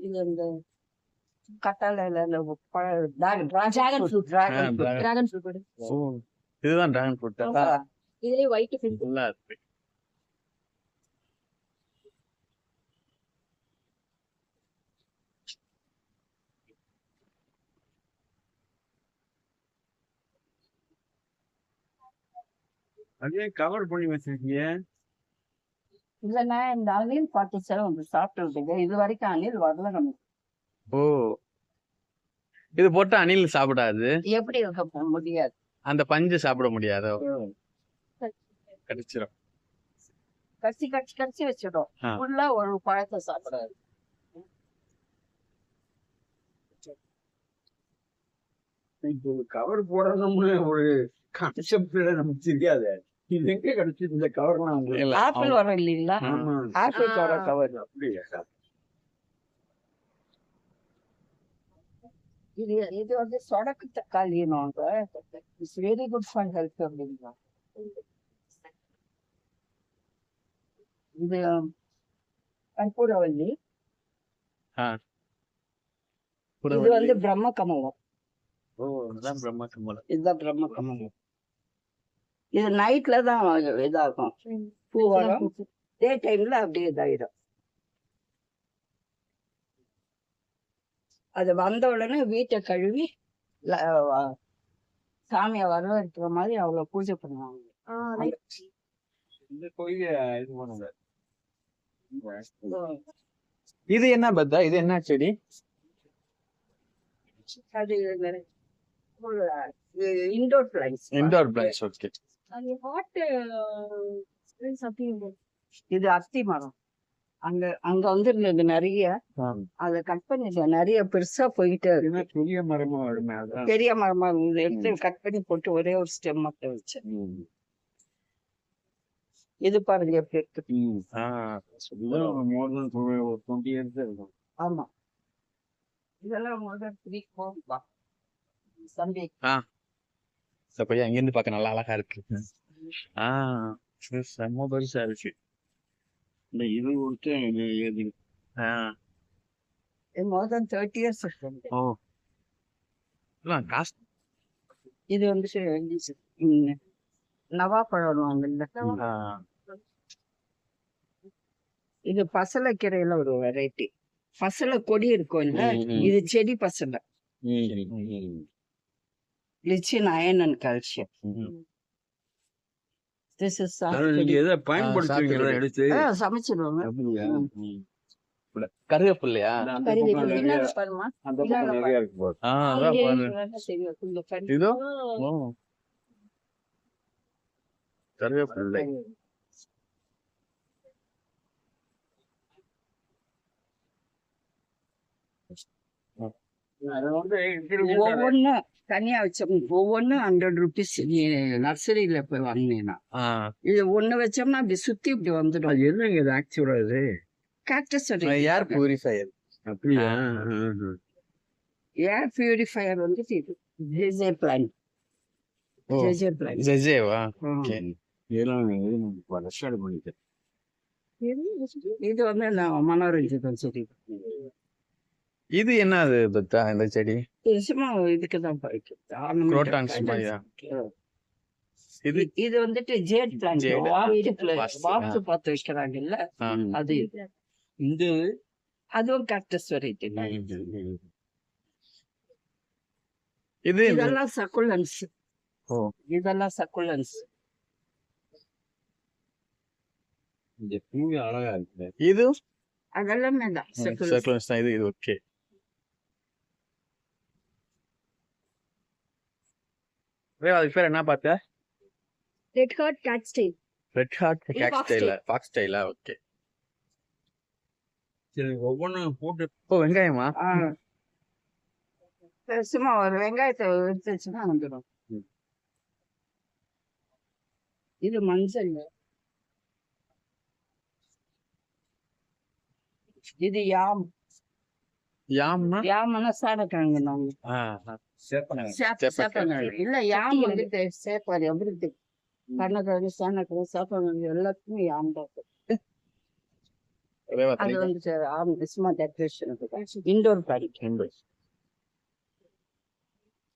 இது இந்த கத்தாழைல dragon fruit dragon fruit. இதுதான் டிராகன் ஃப்ரூட். இதுலயே ஒயிட் ஃப்ரூட் நல்லா இருக்கு. அதே கவர் பண்ணி வச்சிருக்கீங்க. இல்லைன்னா இந்த அணில் பாட்டிச்செல்லாம் வந்து சாப்பிட்டு இது வரைக்கும் அணில் வரல நமக்கு. ஓ, இது போட்டா அணில் சாப்பிடாது. எப்படி இருக்க முடியாது, அந்த பஞ்சு சாப்பிட முடியாதோ? கடிச்சிடும். கடிச்சு கடிச்சு கடிச்சு வச்சிடும். ஃபுல்லா ஒரு பழத்தை சாப்பிடாது. கவர் போடணும்னு ஒரு கான்செப்ட் நமக்கு தெரியாது. இது எங்க கிடைச்சு இந்த கவர்லாம்? ஆப்பிள் வரும் இல்லைங்களா, ஆப்பிள் கவர். இது வந்து சொடக்கு தக்காளி. It's very good for health அப்படிங்களா. இது கற்பூரவல்லி. இது வந்து பிரம்ம கமலம். ஓ, இதுதான் பிரம்ம கமலம். இதுதான் பிரம்ம கமலம். இது நைட்ல தான் இதாகும், பூ வரும். டே டைம்ல அப்படியே இதாயிடும். அது வந்த உடனே வீட்டை கழுவி சாமியை வரவேற்கிற மாதிரி அவ்வளவு பூஜை பண்ணுவாங்க. இந்த கோயில இது பண்ணுங்க. இது என்ன பத்தா? இது என்ன செடி? அது indoor plants. Indoor plants. Okay. இது அத்தி மரம். அங்க அங்க வந்து இருந்தது நிறைய, அத கட் பண்ணிட்டு நிறைய பெருசா போயிட்டு பெரிய மரமா வருமே, பெரிய மரமா இருந்தது. எடுத்து கட் பண்ணி போட்டு ஒரே ஒரு ஸ்டெம் மட்டும் வச்சேன். இது பாருங்க எப்படி இருக்கு. ஆமா, இதெல்லாம் தம்பி பையன் அங்க இருந்து பார்க்க நல்லா அழகா இருக்கு. செம்ம பெருசா இருக்கு. இது கொடுத்து more than 30 years. ஓ, காஸ்ட். இது வந்து நவாப்பழம். இது பசலைக்கீரையில ஒரு வெரைட்டி. பசலை கொடி இருக்கும் இல்ல, இது செடி பசலை. Rich in iron and calcium. This is சமைச்சிருவாங்க. கருவேப்பிள்ளையா? கருவேப்பிள்ளை. ஒவ்வொன்னு தனியா வச்சோம். ஒவ்வொன்னு 100 rupees. நர்சரியில போய் வாங்கினீங்கன்னா இது ஒண்ணு வச்சோம்னா அப்படி சுத்தி இப்படி வந்துடும். அது என்னங்க இது ஆக்சுவலா? இது கேக்டஸ் ஏர் பியூரிஃபையர். அப்படியா? ஏர் பியூரிஃபையர் வந்து இது ஜெஜே பிளான்ட். JJ plant. ஜெஜேவா? ஓகே. இது வந்து நான் மனோரஞ்சன் செடி. இது என்னது பத்தா இந்த செடி? சும்மா இதுக்குதான் இது வந்துட்டு ஜேட் பிளான்ட். வாஸ்து பார்த்து வைக்கிறாங்கல்ல, அது இந்த அதுவும் கேக்டஸ் வெரைட்டி. இதெல்லாம் சக்குலன்ஸ். இதெல்லாம் சக்குலன்ஸ். இந்த பூ அழகா இருக்கு. இது அதெல்லாமே தான் சக்குலன்ஸ் தான். இது ஓகே. அதுக்கு பேர் என்ன பார்த்த? Red heart cat style. Red heart cat style, fox ஸ்டைலா? ஓகே. சரி, ஒவ்வொன்றும் போட்டு. ஓ, வெங்காயமா? சும்மா ஒரு வெங்காயத்தை எடுத்துச்சுன்னா வந்துடும். இது மஞ்சள். இது யாம். யாம்னா சேனக்கிழங்கு. இல்ல, யாம் வந்துட்டு சேப்பாரு எப்படி கண்ணக்கிழங்கு, சேனக்கிழங்கு, சேப்பங்கிழங்கு எல்லாத்துக்குமே யாம் தான். அது வந்து சும்மா டெக்கரேஷன் இன்டோர் பிளான்ட்.